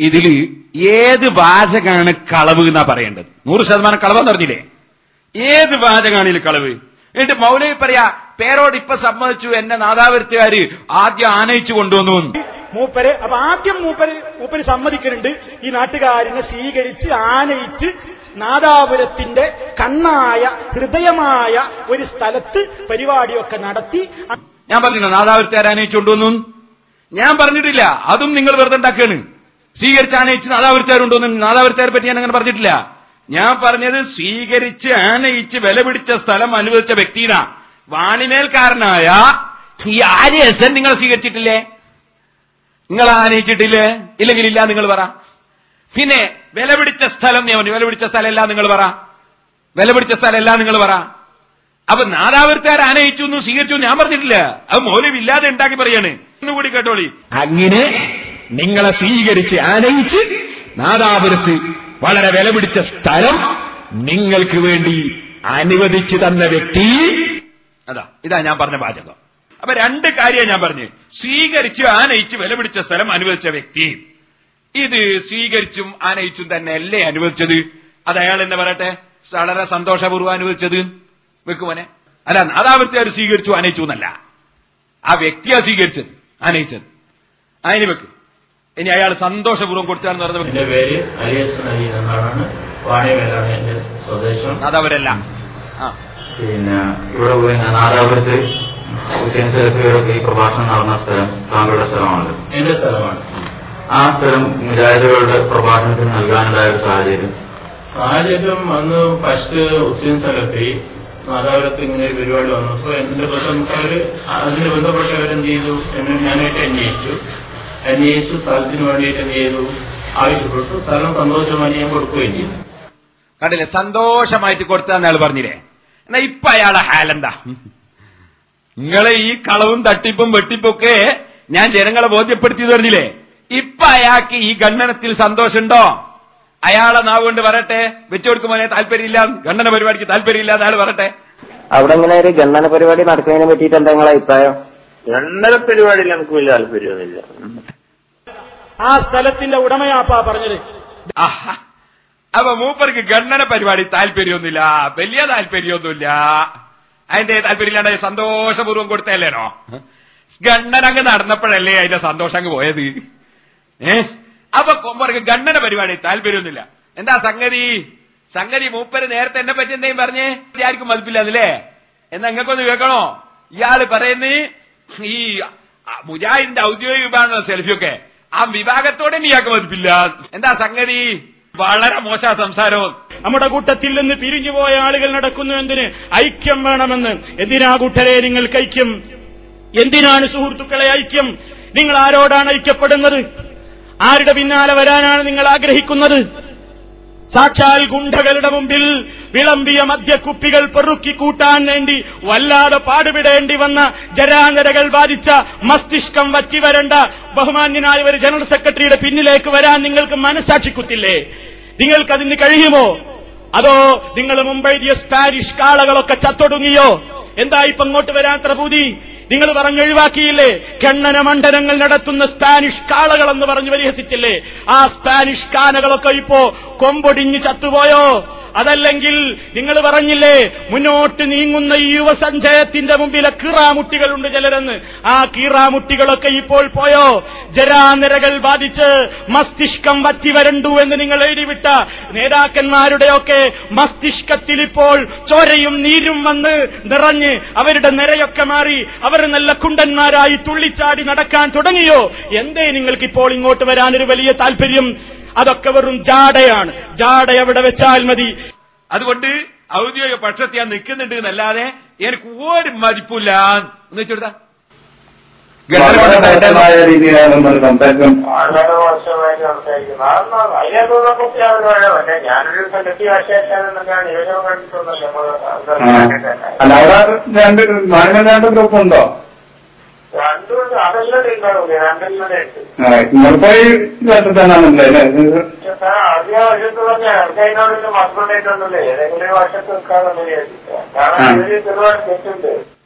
ഇതില് ഏത് വാചകാണ് കളവ് എന്നാ പറയേണ്ടത്? 100% കളവെന്ന് പറഞ്ഞില്ലേ? ഏത് വാചകാണിൽ കളവ്? എന്നിട്ട് മൗലവി പറയാ, പേരോട് ഇപ്പൊ സമ്മതിച്ചു, എന്നെ നാദാപുരത്തുകാര് ആദ്യം ആനയിച്ചു കൊണ്ടുവന്നു. മൂപ്പര് അപ്പൊ ആദ്യം മൂപ്പര് സമ്മതിക്കുന്നുണ്ട് ഈ നാട്ടുകാരനെ സ്വീകരിച്ച് ആനയിച്ച് നാദാപുരത്തിന്റെ കണ്ണായ ഹൃദയമായ ഒരു സ്ഥലത്ത് പരിപാടിയൊക്കെ നടത്തി. ഞാൻ പറഞ്ഞില്ല നാദാപുരത്തുകാർ ആനയിച്ചു കൊണ്ടുവന്നു? ഞാൻ പറഞ്ഞിട്ടില്ല. അതും നിങ്ങൾ വെറുതെ ഉണ്ടാക്കാണ്. സ്വീകരിച്ച് ആനയിച്ച് നാദാപുരത്തുകാരുണ്ടോന്ന് നാദാപുരത്തുകാരെ പറ്റി ഞാൻ അങ്ങനെ പറഞ്ഞിട്ടില്ല. ഞാൻ പറഞ്ഞത് സ്വീകരിച്ച് ആനയിച്ച് വില പിടിച്ച സ്ഥലം അനുവദിച്ച വ്യക്തിനാ. വാണിമേൽക്കാരനായ ഈ ആര്യസൻ നിങ്ങൾ സ്വീകരിച്ചിട്ടില്ലേ? നിങ്ങൾ ആനയിച്ചിട്ടില്ലേ? ഇല്ലെങ്കിൽ ഇല്ല നിങ്ങൾ പറ. പിന്നെ വില പിടിച്ച സ്ഥലം നിയമം, വില പിടിച്ച സ്ഥലം എല്ലാം നിങ്ങൾ പറ. വില പിടിച്ച സ്ഥലം എല്ലാം നിങ്ങൾ പറ. അപ്പൊ നാദാപുരത്തുകാർ ആനയിച്ചു എന്നും സ്വീകരിച്ചു ഞാൻ പറഞ്ഞിട്ടില്ല. അത് മൗലവി ഇല്ലാതെ ഉണ്ടാക്കി പറയാണ്. ഒന്നുകൂടി കേട്ടോളി. അങ്ങനെ നിങ്ങളെ സ്വീകരിച്ച് ആനയിച്ച് നാദാപുരത്ത് വളരെ വില പിടിച്ച സ്ഥലം നിങ്ങൾക്ക് വേണ്ടി അനുവദിച്ചു തന്ന വ്യക്തി, ഇതാ ഞാൻ പറഞ്ഞ വാചകം. അപ്പൊ രണ്ട് കാര്യം ഞാൻ പറഞ്ഞു. സ്വീകരിച്ച് ആനയിച്ച് വില പിടിച്ച സ്ഥലം അനുവദിച്ച വ്യക്തി. ഇത് സ്വീകരിച്ചും ആനയിച്ചും തന്നെ അല്ലേ അനുവദിച്ചത്? അത് അയാൾ എന്നെ പറയട്ടെ, വളരെ സന്തോഷപൂർവ്വം അനുവദിച്ചത് വെക്കുമോനെ. അല്ല, നാദാപുരത്തുകാർ സ്വീകരിച്ചു ആനയിച്ചു എന്നല്ല, ആ വ്യക്തിയാ സ്വീകരിച്ചത് ആനയിച്ചത്. അതിന് വെക്ക്. ഇനി അയാൾ സന്തോഷപൂർവ്വം കൊടുത്താന്ന് പറഞ്ഞത്. എന്റെ പേര് അരിയസ് നബി എന്നാണ്. വാണിമേലാണ് എന്റെ സ്വദേശം. നാദാപുരല്ല. പിന്നെ ഇവിടെ പോയി നാദാപുരത്ത് ഹുസൈൻ സലഫിയോടൊക്കെ ഈ പ്രഭാഷണം നടന്ന സ്ഥലം താങ്കളുടെ സ്ഥലമാണല്ലോ, എന്റെ സ്ഥലമാണ്. ആ സ്ഥലം മുജാഹിദുകളുടെ പ്രഭാഷണത്തിന് നൽകാനുണ്ടായ ഒരു സാഹചര്യം അന്ന് ഫസ്റ്റ് ഹുസൈൻ സലഫി നാദാപുരത്ത് ഇങ്ങനെ ഒരു പരിപാടി വന്നു. അപ്പൊ അതിന് ബന്ധപ്പെട്ടവരെന്ത് ചെയ്തു, ഞാനായിട്ട് അന്വേഷിച്ചു സ്ഥലത്തിന് വേണ്ടിയിട്ട് എന്ത് ചെയ്തു, ആവശ്യപ്പെട്ടു. സ്ഥലം സന്തോഷമായി ഞാൻ കൊടുക്കുകയും ചെയ്തു. കണ്ടില്ലേ, സന്തോഷമായിട്ട് കൊടുത്താന്ന് അയാൾ പറഞ്ഞില്ലേ. എന്നാ ഇപ്പൊ അയാളെ ഹാലെന്താ? നിങ്ങളെ ഈ കളവും തട്ടിപ്പും വെട്ടിപ്പൊക്കെ ഞാൻ ജനങ്ങളെ ബോധ്യപ്പെടുത്തി പറഞ്ഞില്ലേ. ഇപ്പൊ അയാൾക്ക് ഈ ഗണ്ണനത്തിൽ സന്തോഷമുണ്ടോ? അയാളെ നാവ് കൊണ്ട് പറയട്ടെ, വെച്ചുകൊടുക്കുമ്പോനെ താല്പര്യമില്ല, ഗണ്ണന പരിപാടിക്ക് താല്പര്യമില്ല എന്ന് അയാൾ പറയട്ടെ. അവിടെ ഇങ്ങനെ ഒരു ഗണ്ണന പരിപാടി നടക്കുന്നതിനെ പറ്റിയിട്ട് എന്താ നിങ്ങളെ അഭിപ്രായം? ഗണ്ണന പരിപാടിയിൽ നമുക്ക് വലിയ താല്പര്യമൊന്നുമില്ല. ആ സ്ഥലത്തിന്റെ ഉടമയാപ്പാ പറഞ്ഞത്. അപ്പൊ മൂപ്പർക്ക് ഗണ്ണന പരിപാടി താല്പര്യമൊന്നുമില്ല, വലിയ താല്പര്യമൊന്നുമില്ല. അതിന്റെ താല്പര്യമില്ലാണ്ട് സന്തോഷപൂർവ്വം കൊടുത്തല്ലേനോ? ഗണ്ണന അങ്ങ് നടന്നപ്പോഴല്ലേ അതിന്റെ സന്തോഷം അങ്ങ് പോയത്. അപ്പൊ മൂപ്പർക്ക് ഗണ്ണന പരിപാടി താല്പര്യമൊന്നുമില്ല. എന്താ സംഗതി മൂപ്പര് നേരത്തെ എന്നെ പറ്റി എന്തെങ്കിലും പറഞ്ഞേ ആർക്കും മതിപ്പില്ലാന്നല്ലേ? എന്നാ നിങ്ങൾക്കൊന്ന് കേൾക്കണോ? ഇയാള് പറയുന്നത് ഈ മുജാഹിദിന്റെ ഔദ്യോഗിക വിഭാഗം സെൽഫിയൊക്കെ ആ വിഭാഗത്തോടെ ഇയാൾക്ക് മതിപ്പില്ല. എന്താ സംഗതി? വളരെ മോശ സംസാരവും. നമ്മുടെ കൂട്ടത്തിൽ നിന്ന് പിരിഞ്ഞുപോയ ആളുകൾ നടക്കുന്നു എന്തിന്? ഐക്യം വേണമെന്ന്. എന്തിനാ കൂട്ടരെ നിങ്ങൾക്ക് ഐക്യം? എന്തിനാണ് സുഹൃത്തുക്കളെ ഐക്യം? നിങ്ങൾ ആരോടാണ് ഐക്യപ്പെടുന്നത്? ആരുടെ പിന്നാലെ വരാനാണ് നിങ്ങൾ ആഗ്രഹിക്കുന്നത്? സാക്ഷാൽ ഗുണ്ടകളുടെ മുമ്പിൽ വിളമ്പിയ മദ്യക്കുപ്പികൾ പെറുക്കി കൂട്ടാൻ വേണ്ടി വല്ലാതെ പാടുപെടേണ്ടി വന്ന ജരാനരകൾ ബാധിച്ച മസ്തിഷ്കം വറ്റിവരേണ്ട ബഹുമാന്യനായ ഒരു ജനറൽ സെക്രട്ടറിയുടെ പിന്നിലേക്ക് വരാൻ നിങ്ങൾക്ക് മനസ്സാക്ഷിക്കുത്തില്ലേ? നിങ്ങൾക്കതിന് കഴിയുമോ? അതോ നിങ്ങൾ മുമ്പെഴുതിയ സ്പാനിഷ് കാളകളൊക്കെ ചത്തൊടുങ്ങിയോ? എന്താ ഇപ്പൊ ഇങ്ങോട്ട് വരാത്ര പൂതി? നിങ്ങൾ പറഞ്ഞൊഴിവാക്കിയില്ലേ? ഖണ്ഡന മണ്ഡലങ്ങൾ നടത്തുന്ന സ്പാനിഷ് കാളകളെന്ന് പറഞ്ഞ് പരിഹസിച്ചില്ലേ? ആ സ്പാനിഷ് കാനകളൊക്കെ ഇപ്പോ കൊമ്പൊടിഞ്ഞ് ചത്തുപോയോ? അതല്ലെങ്കിൽ നിങ്ങൾ പറഞ്ഞില്ലേ മുന്നോട്ട് നീങ്ങുന്ന ഈ യുവസഞ്ചയത്തിന്റെ മുമ്പിലെ കീറാമുട്ടികളുണ്ട് ചിലരെന്ന്? ആ കീറാമുട്ടികളൊക്കെ ഇപ്പോൾ പോയോ? ജരാനിരകൾ ബാധിച്ച് മസ്തിഷ്കം വറ്റിവരണ്ടു എന്ന് നിങ്ങൾ എഴുതിവിട്ട നേതാക്കന്മാരുടെയൊക്കെ മസ്തിഷ്കത്തിൽ ഇപ്പോൾ ചോരയും നീരും വന്ന് നിറഞ്ഞ് അവരുടെ നിരയൊക്കെ മാറി അവർ നല്ല കുണ്ടന്മാരായി തുള്ളിച്ചാടി നടക്കാൻ തുടങ്ങിയോ? എന്തേ നിങ്ങൾക്കിപ്പോൾ ഇങ്ങോട്ട് വരാനൊരു വലിയ താല്പര്യം? അതൊക്കെ വെറും ജാടയാണ്. ജാട എവിടെ വെച്ചാൽ മതി. അതുകൊണ്ട് ഔദ്യോഗിക പക്ഷത്ത് ഞാൻ നിൽക്കുന്നുണ്ട് എന്നല്ലാതെ എനിക്ക് ഒരു മതിപ്പില്ല എന്ന് വെച്ചെടുത്താ രീതിയിലാണ് നമ്മൾ സംസാരിക്കും. വളരെ മോശമായിട്ട് സംസാരിക്കുന്നത് അതിനകത്തുള്ള കുട്ടിയാണ്. ഞാനൊരു സെലക്ടി ഭാഷയാണ് നിയോജകം കണ്ടിട്ടുണ്ടല്ലോ. അല്ല, അവിടെ രണ്ട് ഗ്രൂപ്പ് ഉണ്ടോ? രണ്ടുണ്ട്. അതെല്ലാം ഉണ്ടാവില്ല. രണ്ടെല്ലാം ഉണ്ട്. നിങ്ങളിപ്പോയി വശത്താണല്ലേ? ആദ്യം വശത്ത് പറഞ്ഞാൽ എനിക്ക് അതിനോട് മറുപടിയിട്ടുണ്ടല്ലേ? ഏതെങ്കിലും വശത്ത് നിൽക്കാതെ കാരണം അതിൽ ഒരുപാട് തെറ്റുണ്ട്.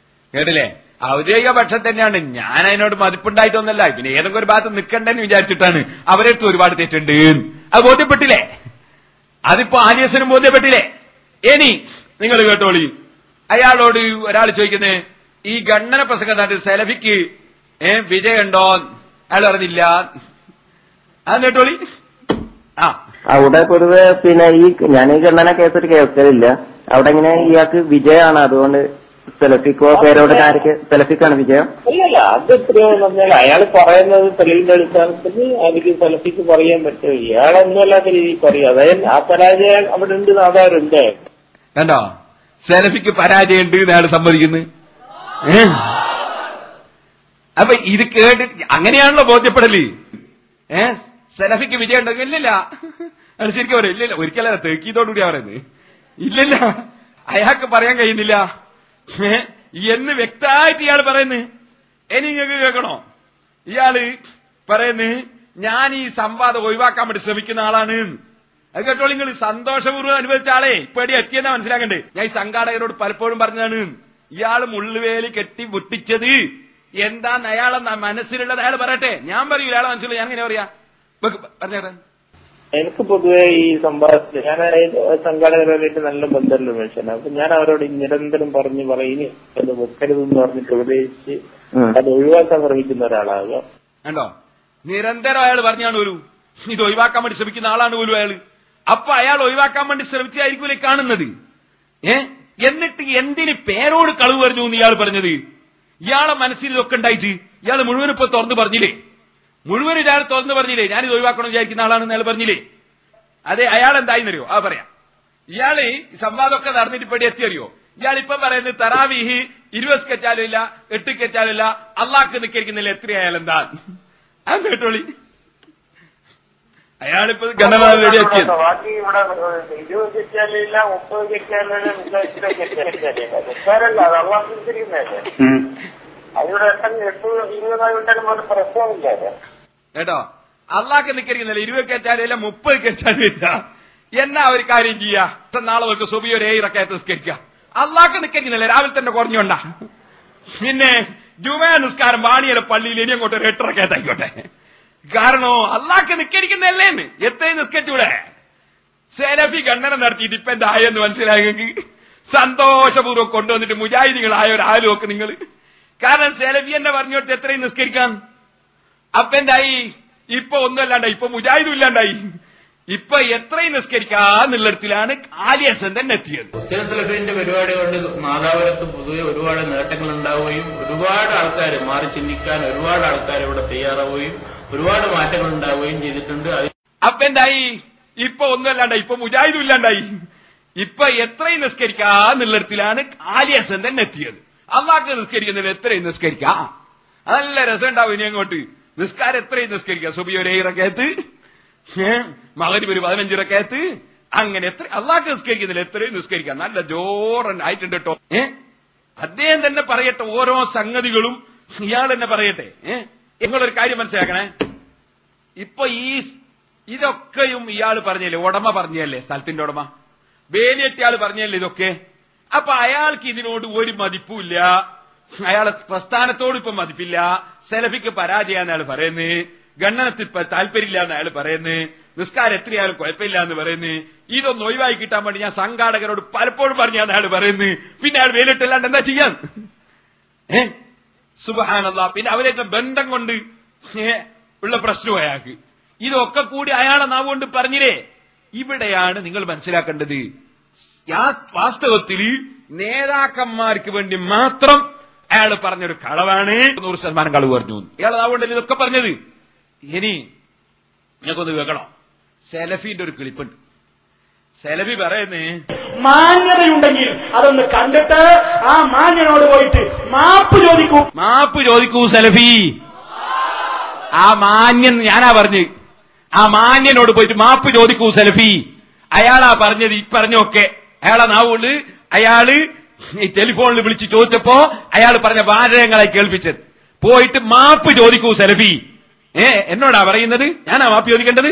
കേട്ടില്ലേ? ഔദ്യോഗിക പക്ഷം തന്നെയാണ്. ഞാൻ അതിനോട് മതിപ്പുണ്ടായിട്ടൊന്നല്ല, പിന്നെ ഏതൊക്കെ ഒരു ഭാഗത്ത് നിൽക്കണ്ടെന്ന് വിചാരിച്ചിട്ടാണ്. അവരെടുത്ത് ഒരുപാട് തെറ്റുണ്ട്, അത് ബോധ്യപ്പെട്ടില്ലേ? അതിപ്പോ ആലിയസിനും ബോധ്യപ്പെട്ടില്ലേ? ഇനി നിങ്ങൾ കേട്ടോളി, അയാളോട് ഒരാൾ ചോദിക്കുന്നത് ഈ ഗണ്ണന പ്രസംഗം നാട്ടിൽ സെലഫിക്ക് വിജയുണ്ടോ? അയാൾ പറഞ്ഞില്ല. അത് കേട്ടോളി. അവിടെ പൊതുവെ പിന്നെ ഞാൻ ഈ ഗണ്ണന കേസൊരു കേൾക്കലില്ല. അവിടെ ഇങ്ങനെ ഇയാൾക്ക് വിജയമാണ്, അതുകൊണ്ട് സെലഫിക്കോ പേരോട് ആർക്ക് സെലഫിക്കാണ് വിജയം? ഇല്ലല്ല, അത് എത്രയോ പറഞ്ഞാൽ അയാൾ പറയുന്നത് തെളിവിന്റെ അടിസ്ഥാനത്തിൽ എനിക്ക് സെലഫിക്ക് പറയാൻ പറ്റും. ഇയാളൊന്നുമല്ലാത്ത രീതിയിൽ പറയും. അതായത് ആ പരാജയം അവിടെ ഉണ്ട്, നാദാവരുണ്ട്. കണ്ടോ, സെലഫിക്ക് പരാജയം ഉണ്ട് അയാൾ സമ്മതിക്കുന്നു. അപ്പൊ ഇത് കേട്ടിട്ട് അങ്ങനെയാണല്ലോ ബോധ്യപ്പെടല്. സെലഫിക്ക് വിജയം ഉണ്ടെങ്കിൽ ഇല്ലില്ല, അത് ശരിക്കും പറയാം. ഇല്ലില്ല, ഒരിക്കലല്ല, തെക്കീതോടുകൂടിയാ പറയുന്നത്. ഇല്ലില്ല, അയാൾക്ക് പറയാൻ കഴിയുന്നില്ല എന്ന് വ്യക്തമായിട്ട് ഇയാൾ പറയുന്നു. ഇനി നിങ്ങൾക്ക് കേൾക്കണോ? ഇയാള് പറയുന്നു ഞാൻ ഈ സംവാദം ഒഴിവാക്കാൻ വേണ്ടി ശ്രമിക്കുന്ന ആളാണ്. അത് കേട്ടോളൂ നിങ്ങൾ. സന്തോഷപൂർവ്വം അനുഭവിച്ച ആളെ ഇപ്പൊ എടി എത്തിയെന്നാ മനസ്സിലാക്കണ്ടേ. ഞാൻ ഈ സംഘാടകരോട് പലപ്പോഴും പറഞ്ഞതാണ്, ഇയാള് മുള്ളുവേലി കെട്ടി പൊട്ടിച്ചത് എന്താന്ന് അയാളെ മനസ്സിലുള്ളത് അയാൾ പറയട്ടെ. ഞാൻ പറയൂ ഇയാളെ മനസ്സിലുള്ള, ഞാൻ എങ്ങനെ പറയാ? പറഞ്ഞേട്ടെ. എനിക്ക് പൊതുവെ ഈ സംവാദത്തിൽ ഞാൻ സംഘാടകരുമായിട്ട് നല്ല ബന്ധമുള്ള മനുഷ്യനാണ്. അപ്പൊ ഞാൻ അവരോട് നിരന്തരം പറഞ്ഞു ഇനി അത് വെക്കരുതെന്ന് പറഞ്ഞിട്ട് ഉപദേശിച്ച് അത് ഒഴിവാക്കാൻ ശ്രമിക്കുന്ന ഒരാളാകുക. കണ്ടോ, നിരന്തരം അയാൾ പറഞ്ഞാണ് ഒരു ഇത് ഒഴിവാക്കാൻ വേണ്ടി ശ്രമിക്കുന്ന ആളാണ് പോലും അയാള്. അപ്പൊ അയാൾ ഒഴിവാക്കാൻ വേണ്ടി ശ്രമിച്ചായിരിക്കൂലേ കാണുന്നത്. എന്നിട്ട് എന്തിന് പേരോട് കളവ് പറഞ്ഞു എന്ന് ഇയാൾ പറഞ്ഞത്? ഇയാളെ മനസ്സിൽ ഇതൊക്കെ ഉണ്ടായിട്ട് ഇയാൾ മുഴുവൻ ഇപ്പൊ തുറന്നു പറഞ്ഞില്ലേ? മുഴുവൻ ഇയാൾ തുറന്നു പറഞ്ഞില്ലേ? ഞാനിത് ഒഴിവാക്കണം വിചാരിക്കുന്ന ആളാണെന്ന് അയാൾ പറഞ്ഞില്ലേ? അതെ, അയാൾ എന്തായിന്നറിയോ? പറയാം. ഇയാള് സംവാദമൊക്കെ നടന്നിട്ട് ഇപ്പടി എത്തിയറിയോ? ഇയാളിപ്പം പറയുന്നത് തറാവീഹ് 20 സ്കെച്ചാലും ഇല്ല, 8 സ്കെച്ചാലും ഇല്ല, അള്ളാഹ്ക്ക് നിൽക്കരിക്കുന്നില്ല, എത്രയായാലും എന്താ? അത് കേട്ടോളി. അയാളിപ്പോ ഗണന റെഡി ആക്കിയത്. ബാക്കി ഇവിടെ 20 സ്കെച്ചാലില്ല, 30 സ്കെച്ചാലില്ല, 30 സ്കെച്ചാലില്ല. അത് അള്ളാഹ് നിൽക്കരിക്കുന്നതല്ലേ? അതിവിടെ 8-20 ഉണ്ടാലും ഒരു പ്രശ്നമില്ല. കേട്ടോ, അള്ളാഹ്ക്ക് നിൽക്കരിക്കുന്നില്ല, 20 സ്കെച്ചാലും 30 സ്കെച്ചാലും ഇല്ല. എന്നാ ഒരു കാര്യം ചെയ്യാ, നാളെ അവർക്ക് സുബിയോ 7 റക്അത്ത് നിസ്കരിക്കുക. അള്ളാഹ്ക്ക് നിൽക്കരിക്കുന്നില്ല, രാവിലെ തന്നെ കുറഞ്ഞോണ്ടാ. പിന്നെ ജുമാ നിസ്കാരം വാണിയല പള്ളിയിൽ ഇനി അങ്ങോട്ട് 8 റക്അത്ത് ആയിക്കോട്ടെ. കാരണം അള്ളാഹ്ക്ക് നിൽക്കരിക്കുന്നല്ലേന്ന് എത്രയും നിസ്കരിച്ചൂടെ? സെലഫി ഗണ്ണന നടത്തിയിട്ട് ഇപ്പൊ എന്തായെന്ന് മനസ്സിലായെങ്കിൽ സന്തോഷപൂർവ്വം കൊണ്ടുവന്നിട്ട് മുജാഹിദികളായ ഒരാളും ഒക്കെ നിങ്ങൾ. കാരണം സെലഫി എന്നെ പറഞ്ഞു കൊടുത്ത് എത്രയും നിസ്കരിക്കാൻ. അപ്പൊ എന്തായി? ഇപ്പൊ ഒന്നുമല്ലാണ്ടായി, ഇപ്പൊ മുജാഹിദും ഇല്ലാണ്ടായി. ഇപ്പൊ എത്രയും നിസ്കരിക്കാന്നുള്ളിടത്തിലാണ് ആലിയസൻ തന്നെ എത്തിയത്. ഹുസൈൻ സലഫിന്റെ പരിപാടി കൊണ്ട് മാതാപുരത്ത് പൊതുവെ ഒരുപാട് നേട്ടങ്ങൾ ഉണ്ടാവുകയും ഒരുപാട് ആൾക്കാർ മാറി ചിന്തിക്കാൻ ഒരുപാട് ആൾക്കാർ ഇവിടെ തയ്യാറാവുകയും ഒരുപാട് മാറ്റങ്ങൾ ഉണ്ടാവുകയും ചെയ്തിട്ടുണ്ട്. അപ്പൊ എന്തായി? ഇപ്പൊ ഒന്നുമല്ലാണ്ടായി, ഇപ്പൊ മുജാഹിദും ഇല്ലാണ്ടായി. ഇപ്പൊ എത്രയും നിസ്കരിക്കാന്നുള്ളിടത്തിലാണ് ആലിയസൻ തന്നെ എത്തിയത്. അള്ളാഹ്ക്ക് നിസ്കരിക്കുന്നതിൽ എത്രയും നിസ്കരിക്കാം. നല്ല രസം ഉണ്ടാവും. ഇനി അങ്ങോട്ട് നിസ്കാരം എത്രയും നിസ്കരിക്കാം. സുബഹി ഒരു 7 റക്അത്ത്, മഗ്രിബ് ഒരു 15 റക്അത്ത്, അങ്ങനെ എത്ര അള്ളാഹ്ക്ക് നിസ്കരിക്കുന്നതിൽ എത്രയും നിസ്കരിക്കാം. നല്ല ജോറൻ ആയിട്ടുണ്ട് കേട്ടോ. അദ്ദേഹം തന്നെ പറയട്ടെ ഓരോ സംഗതികളും, ഇയാൾ തന്നെ പറയട്ടെ. നിങ്ങളൊരു കാര്യം മനസ്സിലാക്കണേ, ഇപ്പൊ ഇതൊക്കെയും ഇയാൾ പറഞ്ഞല്ലേ, ഉടമ പറഞ്ഞല്ലേ, സ്ഥലത്തിന്റെ ഉടമ വേലിയെട്ടിയാൾ പറഞ്ഞല്ലേ ഇതൊക്കെ. അപ്പൊ അയാൾക്ക് ഇതിനോട് ഒരു മതിപ്പുമില്ല, അയാളെ പ്രസ്ഥാനത്തോട് ഇപ്പൊ മതിപ്പില്ല. സെലഫിക്ക് പരാജയാന്ന് അയാൾ പറയുന്നത്, ഗണ്ണനത്തിൽ താല്പര്യമില്ല എന്ന് അയാൾ പറയുന്നത്, നിസ്കാരം എത്രയായാലും കുഴപ്പമില്ല എന്ന് പറയുന്നത്. ഇതൊന്നും ഒഴിവായി കിട്ടാൻ വേണ്ടി ഞാൻ സംഘാടകരോട് പലപ്പോഴും പറഞ്ഞാന്ന് അയാൾ പറയുന്നത്. പിന്നെ അയാൾ വേലിയിട്ടല്ലാണ്ട് എന്താ ചെയ്യാൻ? സുബ്ഹാനല്ലാഹ്. പിന്നെ അവരായിട്ട് ബന്ധം കൊണ്ട് ഉള്ള പ്രശ്നം അയാൾക്ക്. ഇതൊക്കെ കൂടി അയാളെ നാവ് കൊണ്ട് പറഞ്ഞില്ലേ? ഇവിടെയാണ് നിങ്ങൾ മനസ്സിലാക്കേണ്ടത്. വാസ്തവത്തിൽ നേതാക്കന്മാർക്ക് വേണ്ടി മാത്രം അയാൾ പറഞ്ഞൊരു കളവാണ്. 100% കളവ് പറഞ്ഞു. ഇയാളെ നാവ് കൊണ്ടല്ലേ ഇതൊക്കെ പറഞ്ഞത്. ഇനി ഞങ്ങൾക്കൊന്ന് കേൾക്കണം. സെലഫിന്റെ ഒരു ക്ലിപ്പുണ്ട്. സെലഫി പറയുന്നേ, മാന്യതയുണ്ടെങ്കിൽ അതൊന്ന് കണ്ടിട്ട് ആ മാന്യനോട് പോയിട്ട് മാപ്പ് ചോദിക്കൂ സെലഫി. ആ മാന്യൻ ഞാനാ പറഞ്ഞ്, ആ മാന്യനോട് പോയിട്ട് മാപ്പ് ചോദിക്കൂ സെലഫി. അയാളാ പറഞ്ഞത്. ഈ പറഞ്ഞൊക്കെ അയാളെ നാവുകൊണ്ട് അയാള് ഈ ടെലിഫോണിൽ വിളിച്ച് ചോദിച്ചപ്പോ അയാൾ പറഞ്ഞ വാചകങ്ങളെ കേൾപ്പിച്ചത്. പോയിട്ട് മാപ്പ് ചോദിക്കൂ സെലഫി. എന്നോടാ പറയുന്നത്? ഞാനാ മാപ്പ് ചോദിക്കേണ്ടത്?